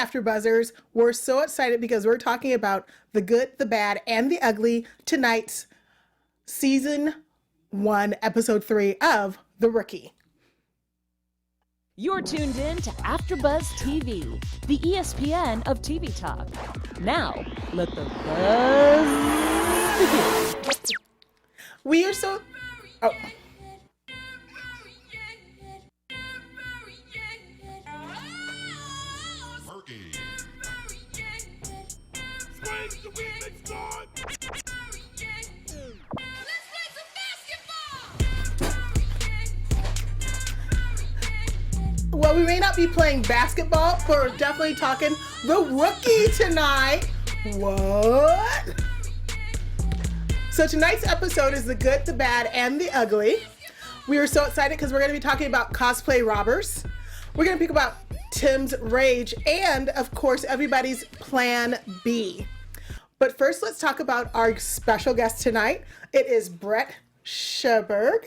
AfterBuzzers. We're so excited because we're talking about the good, the bad, and the ugly tonight's Season 1, Episode 3 of The Rookie. You're tuned in to AfterBuzz TV, the ESPN of TV talk. Now, let the buzz begin. We are so... Oh. Well, we may not be playing basketball, but we're definitely talking The Rookie tonight. What? So tonight's episode is the good, the bad, and the ugly. We are so excited because we're going to be talking about cosplay robbers. We're going to talk about Tim's rage and, of course, everybody's plan B. But first, let's talk about our special guest tonight. It is Brett Schaberg.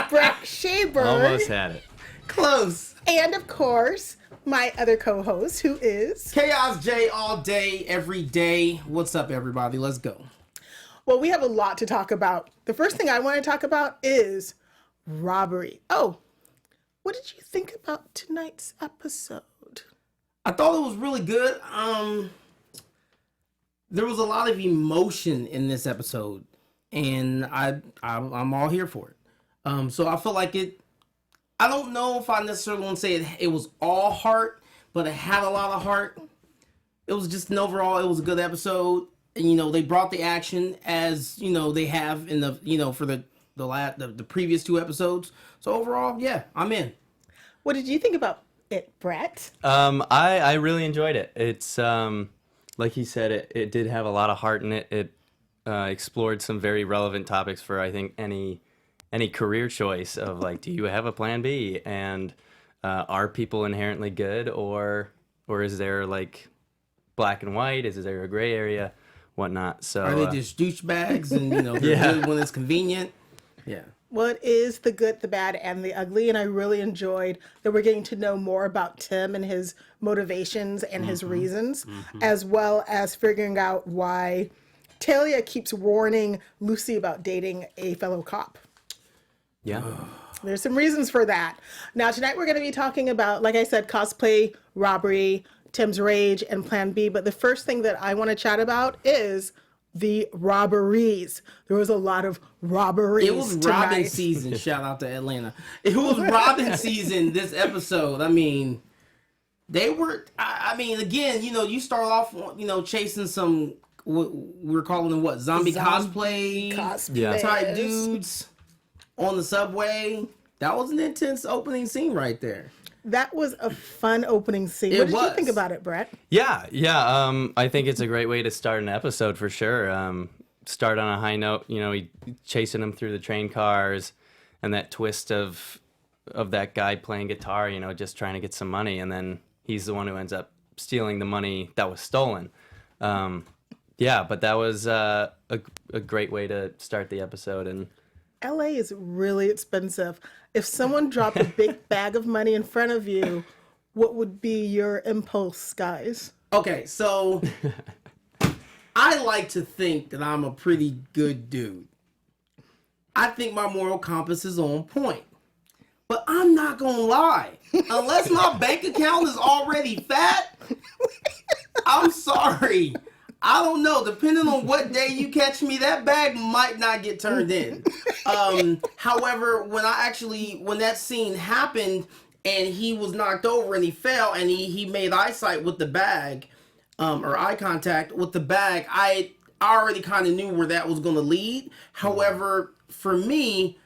Brett Schaberg. Almost had it. Close. And, of course, my other co-host, who is... Chaos J all day, every day. What's up, everybody? Let's go. Well, we have a lot to talk about. The first thing I want to talk about is robbery. Oh, what did you think about tonight's episode? I thought it was really good. There was a lot of emotion in this episode, and I'm all here for it. So I feel like it. I don't know if I necessarily want to say it was all heart, but it had a lot of heart. It was just an overall, it was a good episode. And, they brought the action as, they have in the, for the previous two episodes. So overall, yeah, I'm in. What did you think about it, Brett? I really enjoyed it. It's, like he said, it did have a lot of heart in it. It explored some very relevant topics for, I think, any career choice of, like, do you have a plan B? And are people inherently good, or is there, like, black and white? Is there a gray area? Whatnot. So are they just douchebags and they're good when it's convenient? Yeah. What is the good, the bad, and the ugly? And I really enjoyed that we're getting to know more about Tim and his motivations and his reasons, as well as figuring out why Talia keeps warning Lucy about dating a fellow cop. Yeah. There's some reasons for that. Now, tonight we're going to be talking about, like I said, cosplay, robbery, Tim's rage, and Plan B. But the first thing that I want to chat about is the robberies. There was a lot of robberies. It was tonight. robbing season. Shout out to Atlanta. It was robbing season this episode. I mean, they were. I mean, again, you start off, chasing some. We're calling them what? Zombie cosplay type dudes on the subway. That was an intense opening scene right there. That was a fun opening scene. What did you think about it, Brett? Yeah. I think it's a great way to start an episode for sure. Start on a high note. He chasing them through the train cars, and that twist of that guy playing guitar. Just trying to get some money, and then he's the one who ends up stealing the money that was stolen. But that was a great way to start the episode. And LA is really expensive. If someone dropped a big bag of money in front of you, what would be your impulse, guys? Okay, so I like to think that I'm a pretty good dude. I think my moral compass is on point. But I'm not gonna lie. Unless my bank account is already fat, I'm sorry. I don't know. Depending on what day you catch me, that bag might not get turned in. However, when that scene happened and he was knocked over and he fell and he made eyesight with the bag, or eye contact with the bag, I already kind of knew where that was going to lead. However, for me,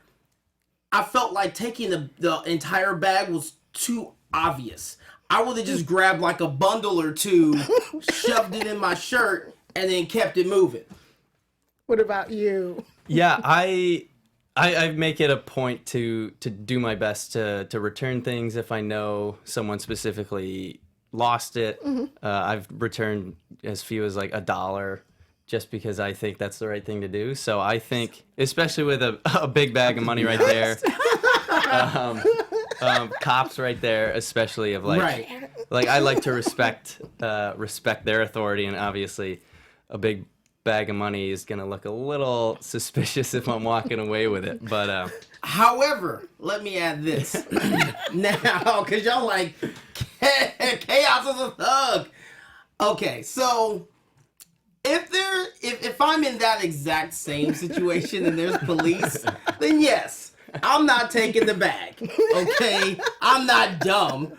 I felt like taking the entire bag was too obvious. I would have just grabbed like a bundle or two, shoved it in my shirt, and then kept it moving. What about you? Yeah, I make it a point to do my best to return things if I know someone specifically lost it. I've returned as few as like $1 just because I think that's the right thing to do. So I think, especially with a big bag of money right there, cops right there, especially of like, right. like I like to respect their authority, and obviously a big bag of money is gonna look a little suspicious if I'm walking away with it. But however, let me add this now, because y'all like chaos is a thug. Okay, so if I'm in that exact same situation and there's police, then yes, I'm not taking the bag. Okay, I'm not dumb.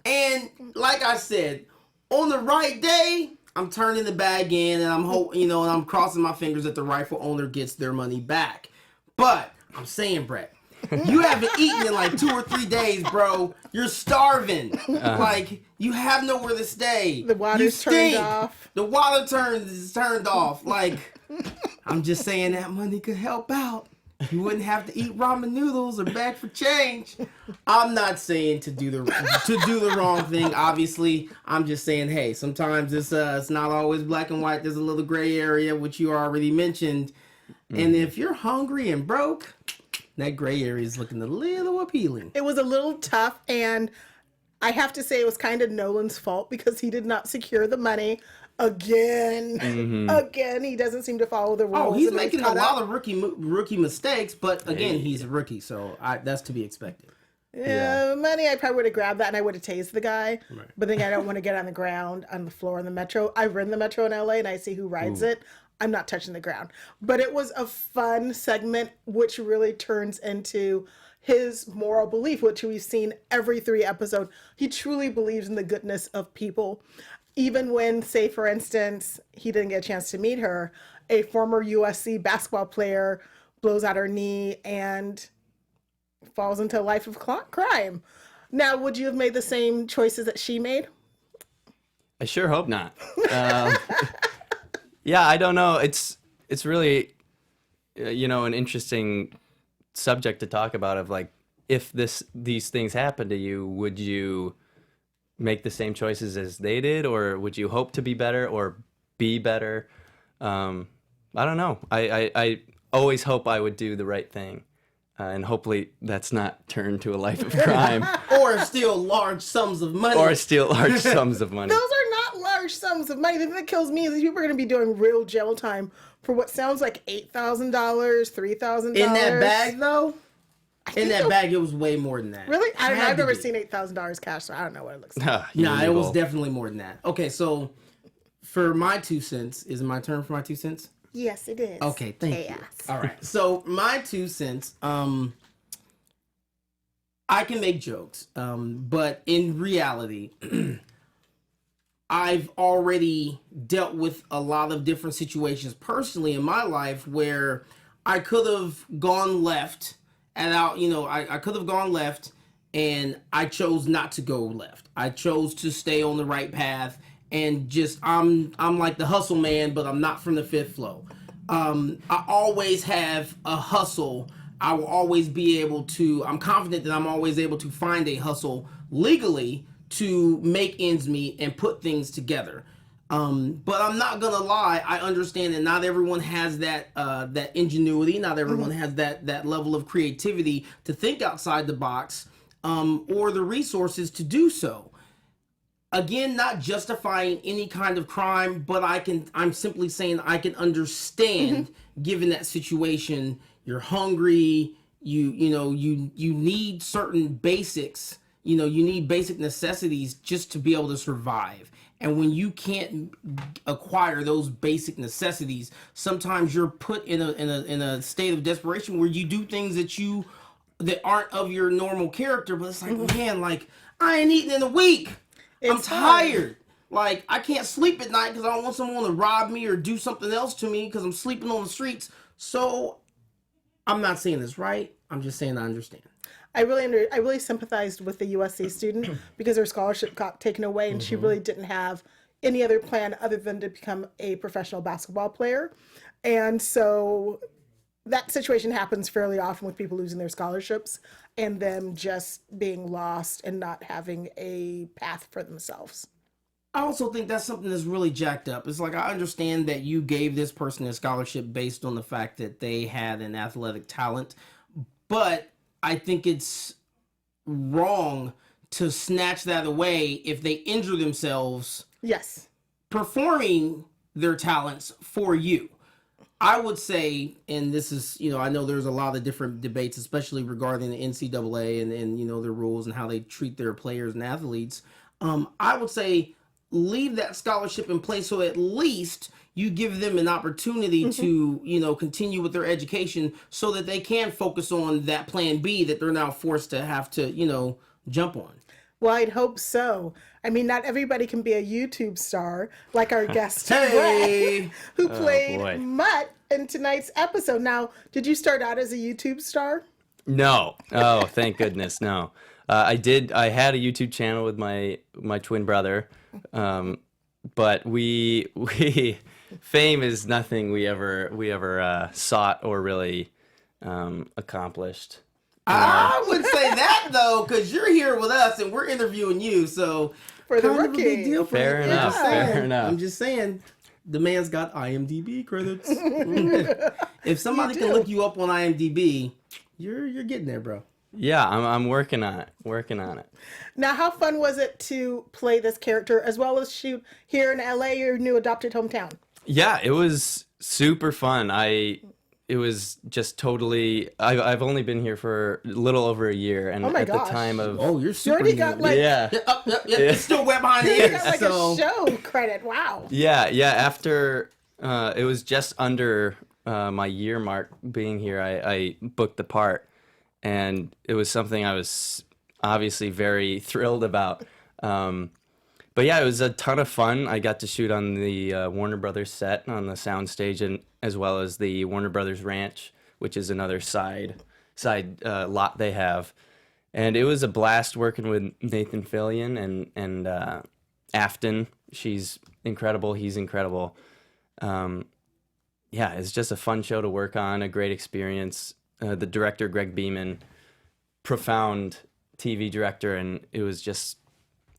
And like I said, on the right day, I'm turning the bag in, and and I'm crossing my fingers that the rightful owner gets their money back. But I'm saying, Brett, you haven't eaten in like 2 or 3 days, bro. You're starving. Like, you have nowhere to stay. The water's turned off. The water is turned off. Like, I'm just saying that money could help out. You wouldn't have to eat ramen noodles or beg for change. I'm not saying to do the wrong thing. Obviously, I'm just saying, hey, sometimes it's not always black and white. There's a little gray area, which you already mentioned. And if you're hungry and broke, that gray area is looking a little appealing. It was a little tough, and I have to say it was kind of Nolan's fault because he did not secure the money again. Again, he doesn't seem to follow the rules. Oh, he's making a lot of rookie mistakes, but again, he's a rookie, so that's to be expected. Yeah, money, I probably would have grabbed that and I would have tased the guy. Right. But then I don't want to get on the ground, on the floor in the metro. I've ridden the metro in LA and I see who rides it. I'm not touching the ground. But it was a fun segment, which really turns into his moral belief, which we've seen every 3 episodes. He truly believes in the goodness of people. Even when, say, for instance, he didn't get a chance to meet her, a former USC basketball player blows out her knee and falls into a life of crime. Now, would you have made the same choices that she made? I sure hope not. Yeah, I don't know. It's really, an interesting subject to talk about of like, if these things happen to you, would you make the same choices as they did, or would you hope to be better or be better? I don't know. I always hope I would do the right thing. And hopefully that's not turned to a life of crime. Or steal large sums of money. Those are not large sums of money. The thing that kills me is these people are going to be doing real jail time for what sounds like $8,000, $3,000. In that bag, though? In that bag, it was way more than that. Really? I've never seen $8,000 cash, so I don't know what it looks like. No, it was definitely more than that. Okay, so for my 2 cents, is it my turn for my 2 cents? Yes, it is. Okay, thank you. All right, so my 2 cents, I can make jokes, but in reality, I've already dealt with a lot of different situations personally in my life where I could have gone left, I could have gone left, and I chose not to go left. I chose to stay on the right path. And just I'm like the hustle man, but I'm not from the 5th flow. I always have a hustle. I will always be able to. I'm confident that I'm always able to find a hustle legally to make ends meet and put things together. But I'm not gonna lie. I understand that not everyone has that ingenuity. Not everyone has that level of creativity to think outside the box, or the resources to do so. Again, not justifying any kind of crime, but I'm simply saying I can understand, given that situation, you're hungry, you need certain basics, you need basic necessities just to be able to survive. And when you can't acquire those basic necessities, sometimes you're put in a state of desperation where you do things that aren't of your normal character, but it's like, man, like I ain't eaten in a week. I'm tired. Like, I can't sleep at night because I don't want someone to rob me or do something else to me because I'm sleeping on the streets. So, I'm not saying this right. I'm just saying I understand. I really sympathized with the USC student because her scholarship got taken away and she really didn't have any other plan other than to become a professional basketball player. And so that situation happens fairly often with people losing their scholarships and them just being lost and not having a path for themselves. I also think that's something that's really jacked up. It's like, I understand that you gave this person a scholarship based on the fact that they had an athletic talent, but I think it's wrong to snatch that away if they injure themselves Yes. performing their talents for you. I would say, and this is, I know there's a lot of different debates, especially regarding the NCAA and their rules and how they treat their players and athletes. I would say leave that scholarship in place so at least you give them an opportunity to, continue with their education so that they can focus on that plan B that they're now forced to have to, jump on. Well, I'd hope so. I mean, not everybody can be a YouTube star like our guest Hey! Brett, who played boy. Mutt in tonight's episode. Now, did you start out as a YouTube star? No. Oh, thank goodness, no. I did. I had a YouTube channel with my twin brother, but we fame is nothing we ever sought or really accomplished. I would say that though, because you're here with us and we're interviewing you, so For the kind of a rookie. big deal for Fair you. enough, Just saying. fair enough. I'm just saying, the man's got IMDb credits. If somebody You can do. look you up on IMDb, you're getting there, bro. Yeah, I'm working on it. Working on it. Now, how fun was it to play this character as well as shoot here in LA, your new adopted hometown? Yeah, it was super fun. It was just totally. I've only been here for a little over a year, and Oh my at gosh. the time of Oh, you're You super. already got like, yeah. Yep. It's still wet behind the you ears. got like So a show credit. Wow. Yeah. After it was just under my year mark being here, I booked the part, and it was something I was obviously very thrilled about. But yeah, it was a ton of fun. I got to shoot on the Warner Brothers set on the soundstage, and as well as the Warner Brothers Ranch, which is another side lot they have. And it was a blast working with Nathan Fillion and Afton. She's incredible. He's incredible. Yeah, it's just a fun show to work on, a great experience. The director, Greg Beeman, profound TV director, and it was just,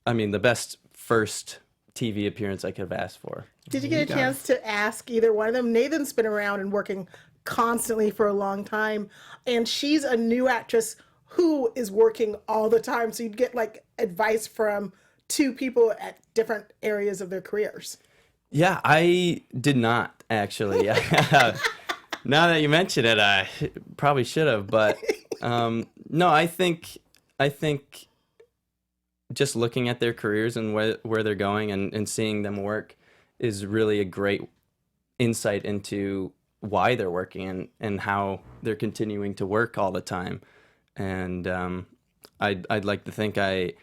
the best first TV appearance I could have asked for. Did you get a chance to ask either one of them? Nathan's been around and working constantly for a long time, and she's a new actress who is working all the time. So you'd get like advice from two people at different areas of their careers. Yeah, I did not actually. Now that you mention it, I probably should have. But no, I think just looking at their careers and where they're going and seeing them work is really a great insight into why they're working and how they're continuing to work all the time. And I'd like to think I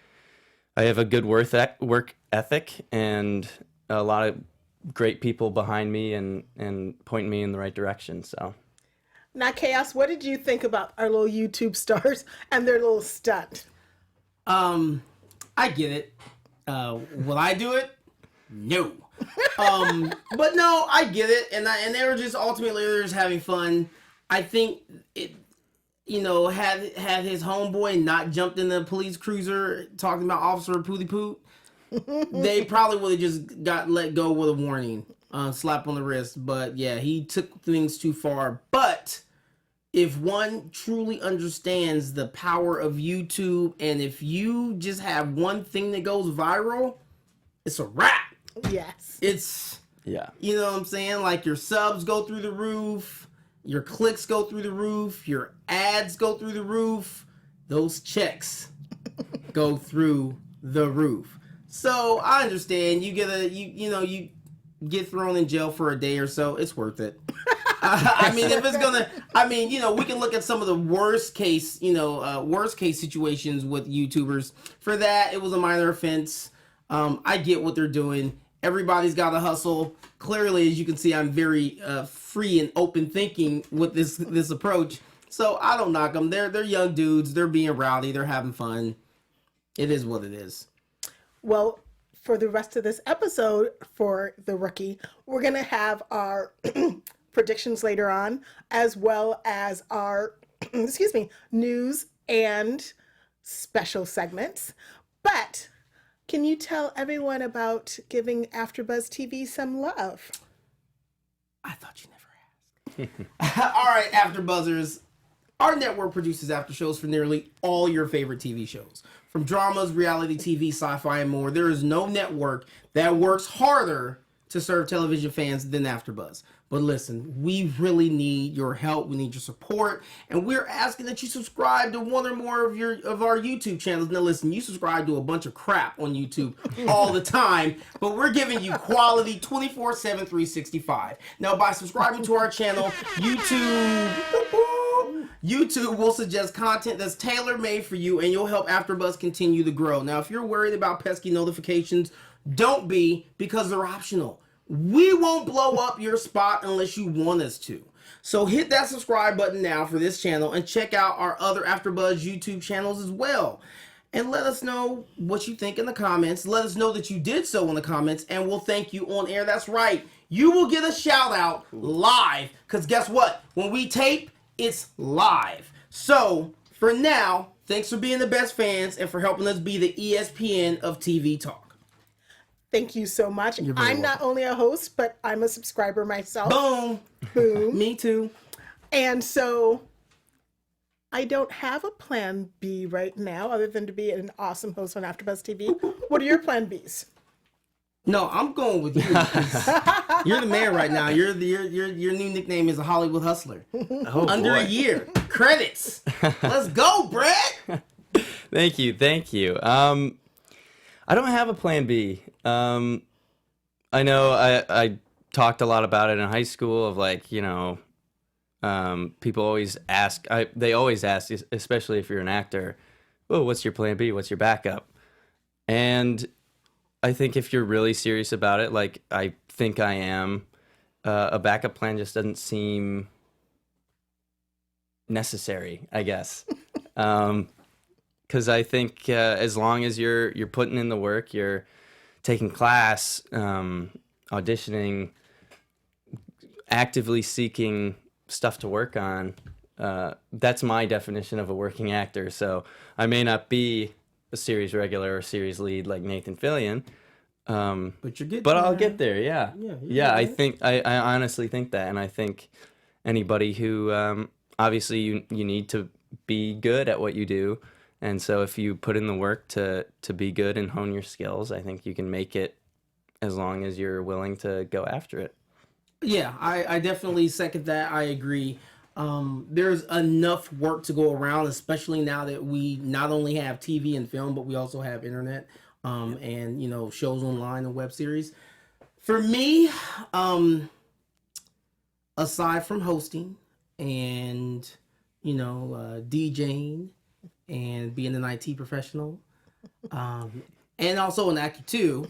have a good work ethic and a lot of great people behind me and pointing me in the right direction. So Now, Chaos, what did you think about our little YouTube stars and their little stunt? I get it. Will I do it? No. But no, I get it, and they were just ultimately they're just having fun. I think it, had his homeboy not jumped in the police cruiser talking about Officer Pooty Poot, they probably would have just got let go with a warning, slap on the wrist. But yeah, he took things too far. But if one truly understands the power of YouTube, and if you just have one thing that goes viral, it's a wrap. Yes. It's, yeah. you know what I'm saying? Like your subs go through the roof, your clicks go through the roof, your ads go through the roof, those checks go through the roof. So I understand you get you get thrown in jail for a day or so, it's worth it. If it's gonna, we can look at some of the worst case situations with YouTubers. For that, it was a minor offense. I get what they're doing. Everybody's got to hustle. Clearly, as you can see, I'm very free and open thinking with this approach. So I don't knock them. They're young dudes. They're being rowdy. They're having fun. It is what it is. Well, for the rest of this episode, for the rookie, we're going to have our predictions later on, as well as our, news and special segments. But can you tell everyone about giving AfterBuzz TV some love? I thought you never asked. All right, AfterBuzzers. Our network produces after shows for nearly all your favorite TV shows. From dramas, reality TV, sci-fi, and more, there is no network that works harder to serve television fans than AfterBuzz. But listen, we really need your help. We need your support, and we're asking that you subscribe to one or more of our YouTube channels. Now, listen, you subscribe to a bunch of crap on YouTube all the time, but we're giving you quality 24/7, 365. Now, by subscribing to our channel, YouTube will suggest content that's tailor-made for you, and you'll help AfterBuzz continue to grow. Now, if you're worried about pesky notifications, don't be, because they're optional. We won't blow up your spot unless you want us to. So hit that subscribe button now for this channel, and check out our other AfterBuzz YouTube channels as well. And let us know what you think in the comments. Let us know that you did so in the comments, and we'll thank you on air. That's right. You will get a shout out live, because guess what? When we tape, it's live. So for now, thanks for being the best fans and for helping us be the ESPN of TV talk. Thank you so much. I'm welcome. not only a host, but I'm a subscriber myself. Boom. Boom. Me too. And so I don't have a plan B right now other than to be an awesome host on AfterBuzz TV. What are your plan Bs? No, I'm going with you. You're the man right now. Your new nickname is a Hollywood hustler. Oh, Under a year. Credits. Let's go, Brett. Thank you. I don't have a plan B. I know I talked a lot about it in high school of like, people always ask, they always ask, especially if you're an actor, oh, what's your plan B? What's your backup? And I think if you're really serious about it, like I think I am, a backup plan just doesn't seem necessary, I guess. Because I think as long as you're putting in the work, you're taking class, auditioning, actively seeking stuff to work on, that's my definition of a working actor. So I may not be a series regular or series lead like Nathan Fillion, But you're getting I'll get there. Yeah. Yeah. I honestly think that, and I think anybody who obviously you need to be good at what you do, and so if you put in the work to be good and hone your skills, I think you can make it as long as you're willing to go after it. Yeah, I definitely second that. I agree. There's enough work to go around, especially now that we not only have TV and film, but we also have internet, and shows online and web series. For me, aside from hosting and DJing and being an IT professional, and also an actor too,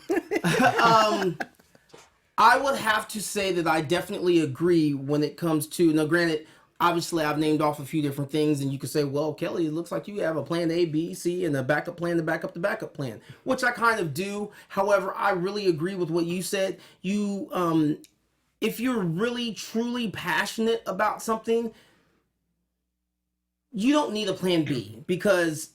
I would have to say that I definitely agree when it comes to, now granted, obviously I've named off a few different things, and you could say, well, Kelly, it looks like you have a plan A, B, C, and a backup plan to back up the backup plan, which I kind of do. However, I really agree with what you said. If you're really, truly passionate about something, you don't need a plan B, because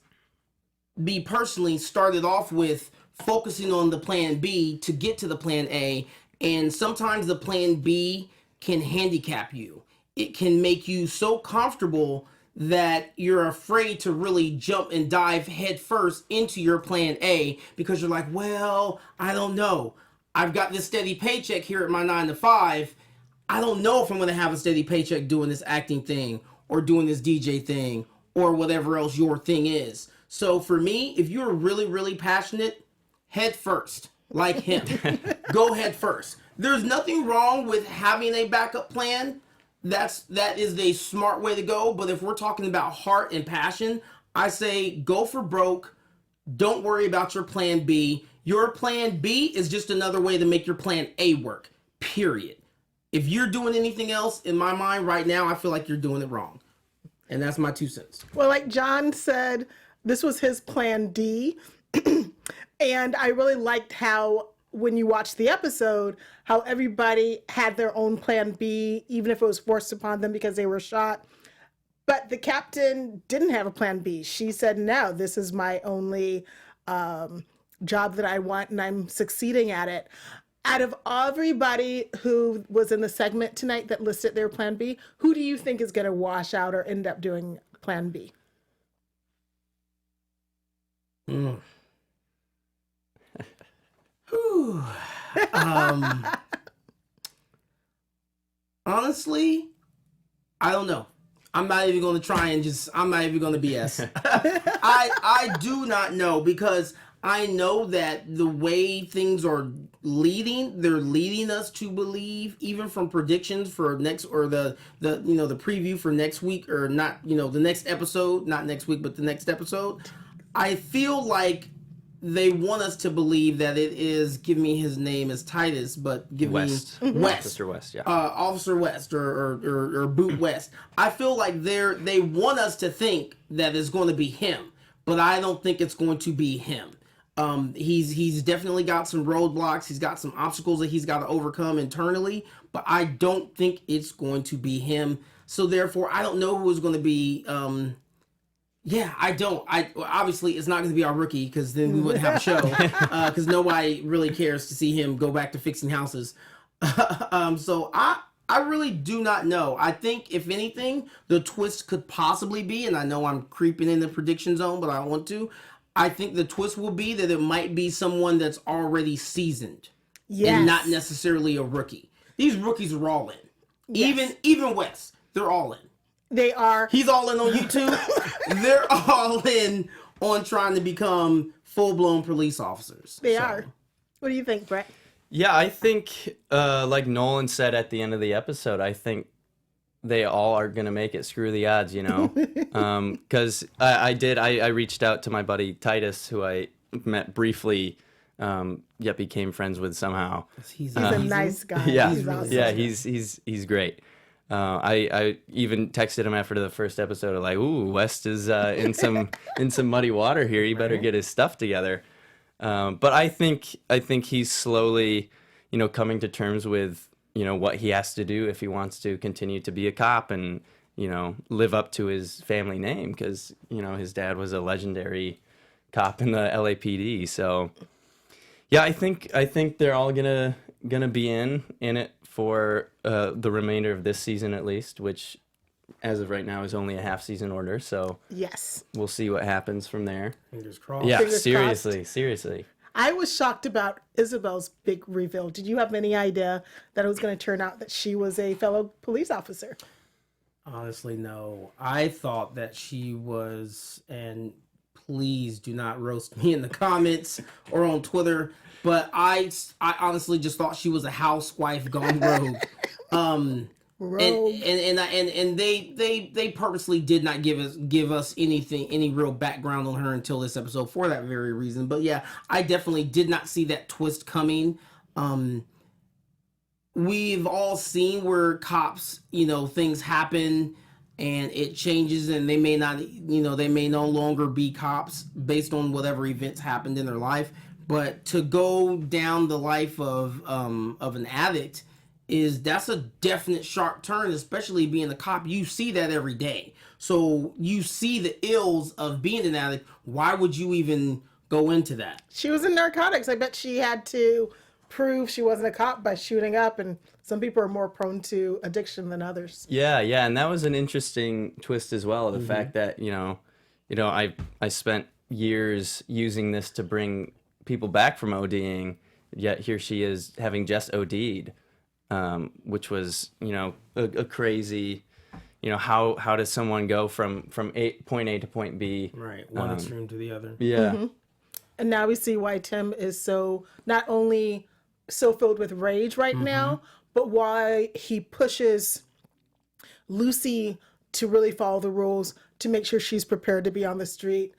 me personally started off with focusing on the plan B to get to the plan A, and sometimes the plan B can handicap you. It can make you so comfortable that you're afraid to really jump and dive headfirst into your plan A, because you're like, well, I don't know. I've got this steady paycheck here at my 9 to 5. I don't know if I'm going to have a steady paycheck doing this acting thing or doing this DJ thing or whatever else your thing is. So for me, if you're really, really passionate, head first, like him. Go head first. There's nothing wrong with having a backup plan. That is a smart way to go. But if we're talking about heart and passion, I say go for broke. Don't worry about your plan B. Your plan B is just another way to make your plan A work, period. If you're doing anything else, in my mind right now, I feel like you're doing it wrong. And that's my 2 cents. Well, like John said, this was his plan D. And I really liked how, when you watched the episode, how everybody had their own plan B, even if it was forced upon them because they were shot. But the captain didn't have a plan B. She said, no, this is my only job that I want, and I'm succeeding at it. Out of everybody who was in the segment tonight that listed their plan B, who do you think is going to wash out or end up doing plan B? Mm. Whew. Honestly, I don't know. I'm not even going to try and I'm not even going to BS. I do not know, because I know that the way things are they're leading us to believe, even from predictions for next, or the preview for next week, or not, the next episode, not next week, but the next episode. I feel like they want us to believe that it is, give me his name as Titus, but give West. me West. Officer West, yeah. Officer West or Boot West. I feel like they want us to think that it's going to be him, but I don't think it's going to be him. He's definitely got some roadblocks. He's got some obstacles that he's got to overcome internally, but I don't think it's going to be him. So therefore, I don't know who is going to be. Yeah, I don't. Obviously, it's not going to be our rookie, because then we wouldn't have a show, because nobody really cares to see him go back to fixing houses. So I really do not know. I think, if anything, the twist could possibly be, and I know I'm creeping in the prediction zone, but I want to. I think the twist will be that it might be someone that's already seasoned, and not necessarily a rookie. These rookies are all in. Yes. Even Wes, they're all in. They are. He's all in on YouTube. They're all in on trying to become full-blown police officers. They are. What do you think, Brett? Yeah, I think, like Nolan said at the end of the episode, I think they all are going to make it. Screw the odds, Because I reached out to my buddy Titus, who I met briefly, yet became friends with somehow. He's a nice guy. Yeah, he's awesome. Yeah, he's great. I even texted him after the first episode, like, "Ooh, West is in some muddy water here. He better get his stuff together." But I think he's slowly, coming to terms with what he has to do if he wants to continue to be a cop and live up to his family name, because his dad was a legendary cop in the LAPD. So yeah, I think they're all gonna be in it for the remainder of this season, at least, which as of right now is only a half season order. So yes, we'll see what happens from there. Fingers crossed. Yeah, Fingers seriously, crossed. seriously. I was shocked about Isabel's big reveal. Did you have any idea that it was going to turn out that she was a fellow police officer? Honestly, no. I thought that she was, and please do not roast me in the comments or on Twitter, but I honestly just thought she was a housewife gone rogue. And they purposely did not give us any real background on her until this episode for that very reason. But yeah, I definitely did not see that twist coming. We've all seen where cops, things happen and it changes, and they may not, they may no longer be cops based on whatever events happened in their life. But to go down the life of an addict, that's a definite sharp turn, especially being a cop. You see that every day. So you see the ills of being an addict. Why would you even go into that? She was in narcotics. I bet she had to prove she wasn't a cop by shooting up, and some people are more prone to addiction than others. Yeah, and that was an interesting twist as well. The fact that, I spent years using this to bring people back from ODing, yet here she is having just OD'd. Which was, a crazy, how does someone go from point A to point B? Right, one extreme to the other. Yeah. Mm-hmm. And now we see why Tim is not only so filled with rage right now, but why he pushes Lucy to really follow the rules, to make sure she's prepared to be on the street.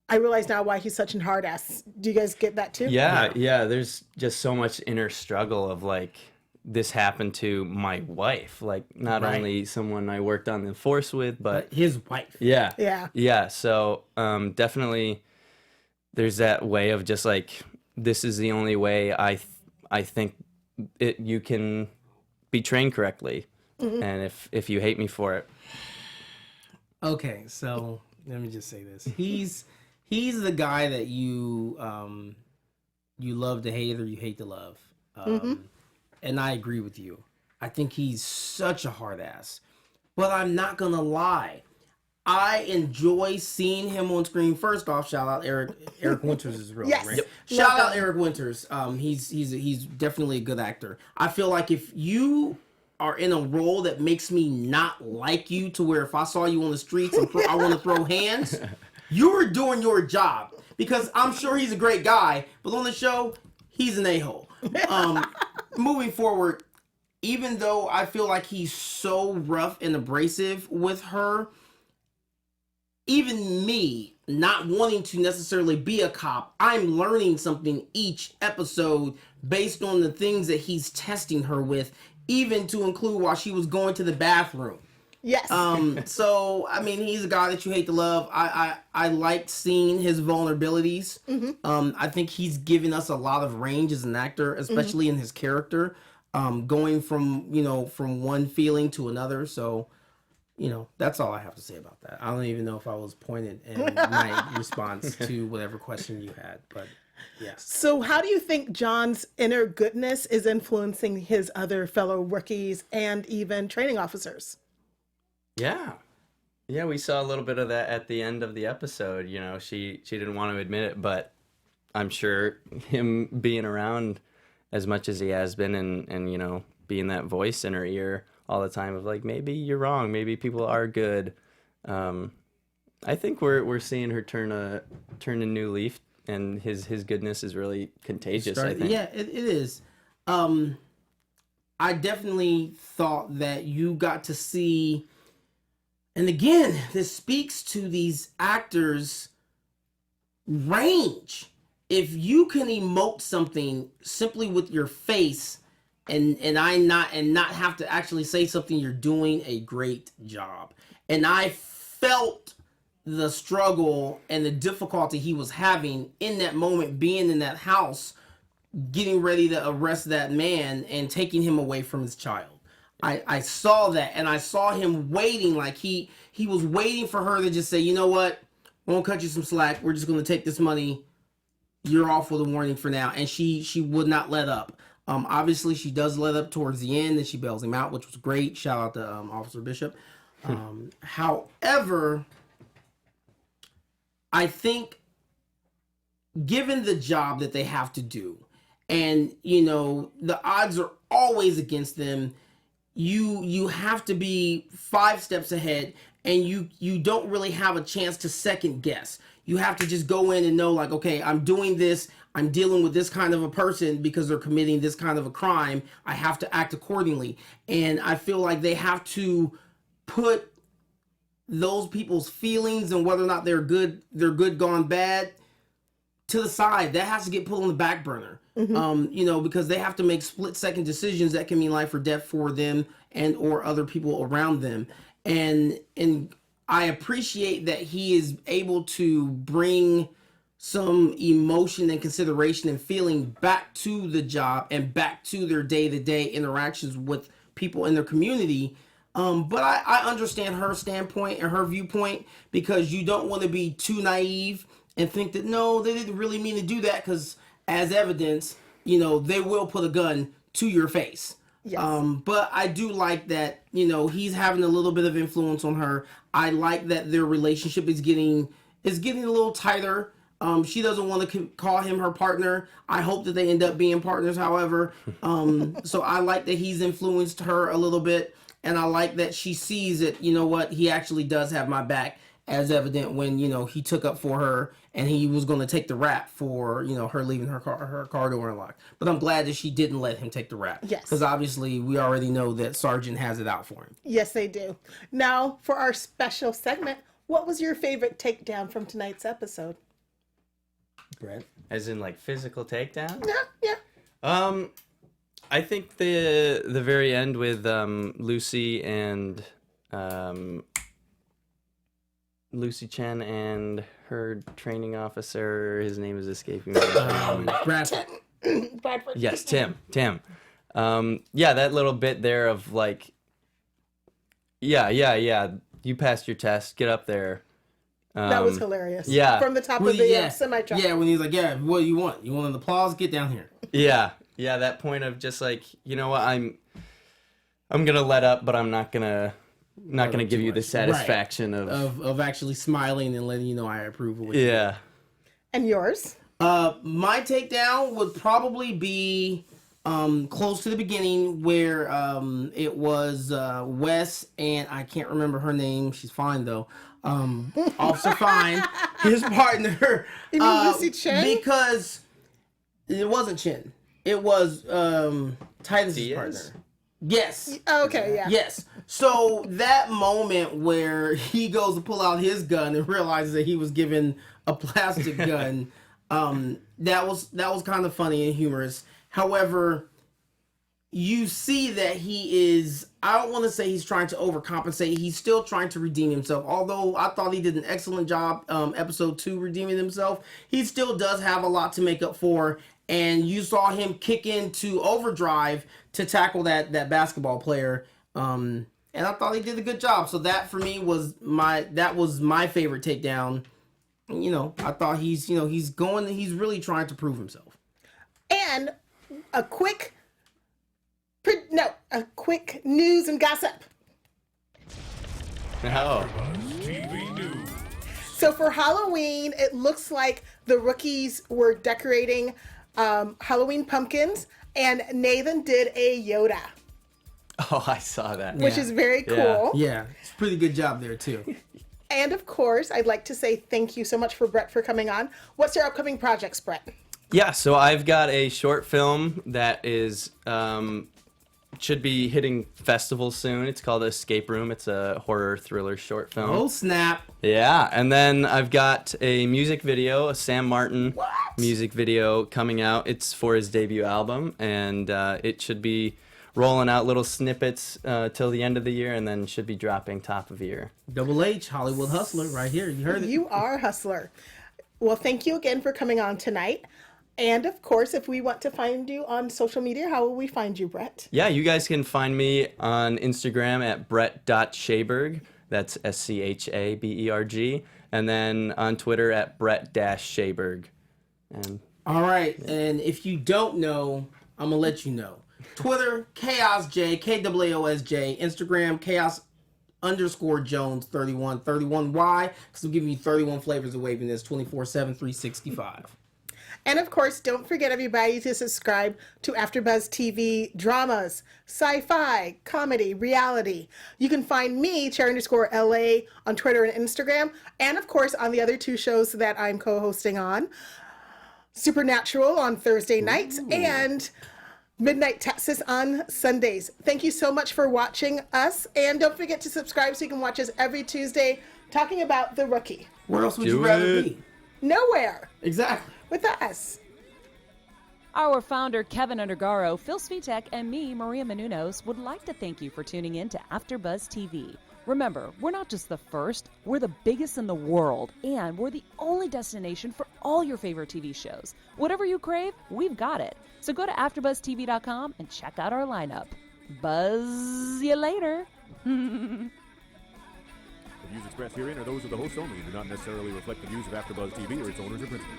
I realize now why he's such a hard ass. Do you guys get that too? Yeah. There's just so much inner struggle of like, this happened to my wife, like not only someone I worked on the force with, but his wife. Yeah. So definitely there's that way of just like, this is the only way I think you can be trained correctly. And if you hate me for it. Okay, so let me just say this. He's the guy that you love to hate or you hate to love. And I agree with you. I think he's such a hard ass. But I'm not going to lie. I enjoy seeing him on screen. First off, shout out Eric Winters is real, Yes. right? Yep. Shout out Eric Winters. He's definitely a good actor. I feel like if you are in a role that makes me not like you, to where if I saw you on the streets and I want to throw hands, you're doing your job, because I'm sure he's a great guy, but on the show he's an a-hole. Moving forward, even though I feel like he's so rough and abrasive with her, even me not wanting to necessarily be a cop, I'm learning something each episode based on the things that he's testing her with, even to include while she was going to the bathroom. Yes. So I mean, he's a guy that you hate to love. I liked seeing his vulnerabilities. I think he's given us a lot of range as an actor, especially in his character, going from one feeling to another. So, that's all I have to say about that. I don't even know if I was pointed in my response to whatever question you had, but yeah. So how do you think John's inner goodness is influencing his other fellow rookies and even training officers? Yeah, we saw a little bit of that at the end of the episode. She didn't want to admit it, but I'm sure him being around as much as he has been, and being that voice in her ear all the time of like, maybe you're wrong, maybe people are good. I think we're seeing her turn a new leaf, and his goodness is really contagious. I think. Yeah, it is. I definitely thought that you got to see. And again, this speaks to these actors' range. If you can emote something simply with your face and not have to actually say something, you're doing a great job. And I felt the struggle and the difficulty he was having in that moment, being in that house, getting ready to arrest that man and taking him away from his child. I saw that, and I saw him waiting, like he was waiting for her to just say, you know what, we won't cut you some slack, we're just going to take this money, you're off with a warning for now. And she would not let up. Obviously she does let up towards the end, and she bails him out, which was great. Shout out to Officer Bishop. However, I think given the job that they have to do, and the odds are always against them, you have to be 5 steps ahead, and you don't really have a chance to second guess. You have to just go in and know, like, okay, I'm doing this, I'm dealing with this kind of a person because they're committing this kind of a crime, I have to act accordingly. And I feel like they have to put those people's feelings and whether or not they're good gone bad to the side. That has to get put on the back burner. Because they have to make split-second decisions that can mean life or death for them and or other people around them. And I appreciate that he is able to bring some emotion and consideration and feeling back to the job and back to their day-to-day interactions with people in their community. But I understand her standpoint and her viewpoint, because you don't want to be too naive and think that, no, they didn't really mean to do that, because as evidence, they will put a gun to your face. Yes. But I do like that, he's having a little bit of influence on her. I like that their relationship is getting a little tighter. She doesn't want to call him her partner. I hope that they end up being partners, however. So I like that he's influenced her a little bit. And I like that she sees that, he actually does have my back, as evident when, he took up for her and he was going to take the rap for, her leaving her car door unlocked. But I'm glad that she didn't let him take the rap. Yes. Because obviously we already know that Sergeant has it out for him. Yes, they do. Now, for our special segment, what was your favorite takedown from tonight's episode? Brett? As in, like, physical takedown? Yeah. I think the very end with Lucy and Lucy Chen and her training officer, his name is escaping me. Bradford. Bradford. Yes, Tim. Yeah, that little bit there of like, yeah, you passed your test, get up there. That was hilarious. Yeah. From the top of the semi-truck. Yeah, when he's like, yeah, what do you want? You want an applause? Get down here. Yeah, that point of just like, you know what, I'm gonna let up, but I'm not gonna not going to give you the satisfaction of actually smiling and letting you know I approve of what you yeah. do. And yours? My takedown would probably be close to the beginning where it was Wes and I can't remember her name. She's fine though. Officer Fine, his partner. You mean Lucy Chen? Because it wasn't Chen. It was Titus's Diaz? partner. Yes. Okay, yeah. Yes. So that moment where he goes to pull out his gun and realizes that he was given a plastic gun, that was kind of funny and humorous. However, you see that he is, I don't want to say he's trying to overcompensate. He's still trying to redeem himself. Although I thought he did an excellent job, episode 2, redeeming himself. He still does have a lot to make up for. And you saw him kick into overdrive to tackle that basketball player. And I thought he did a good job. So that for me was my favorite takedown. You know, I thought he's really trying to prove himself. And a quick news and gossip. Oh. So for Halloween, it looks like the rookies were decorating Halloween pumpkins, and Nathan did a Yoda, Oh, I saw that. which is very cool. Yeah, it's a pretty good job there too. And of course, I'd like to say thank you so much for Brett for coming on. What's your upcoming projects, Brett? Yeah, so I've got a short film that is should be hitting festivals soon. It's called Escape Room. It's a horror thriller short film. Oh snap! Yeah, and then I've got a music video, a Sam Martin music video coming out. It's for his debut album, and it should be rolling out little snippets till the end of the year, and then should be dropping top of year. Double H, Hollywood Hustler, right here. You heard it. You are a hustler. Well, thank you again for coming on tonight. And of course, if we want to find you on social media, how will we find you, Brett? Yeah, you guys can find me on Instagram at brett.schaberg. That's SCHABERG. And then on Twitter at brett-schaberg. And All right, and if you don't know, I'm gonna let you know. Twitter, ChaosJ, KAOSJ. Instagram, Chaos_Jones31, 31Y, because we're giving you 31 flavors of waviness, 24/7, 365. And of course, don't forget everybody to subscribe to AfterBuzz TV dramas, sci-fi, comedy, reality. You can find me, Cher_LA, on Twitter and Instagram, and of course on the other 2 shows that I'm co-hosting on, Supernatural on Thursday nights and Midnight Texas on Sundays. Thank you so much for watching us, and don't forget to subscribe so you can watch us every Tuesday talking about The Rookie. Where else would Do you rather it. be? Nowhere Exactly. with us. Our founder, Kevin Undergaro, Phil Svitek, and me, Maria Menounos, would like to thank you for tuning in to AfterBuzz TV. Remember, we're not just the first, we're the biggest in the world, and we're the only destination for all your favorite TV shows. Whatever you crave, we've got it. So go to AfterBuzzTV.com and check out our lineup. Buzz you later. The views expressed herein are those of the host only and do not necessarily reflect the views of AfterBuzz TV or its owners or principals.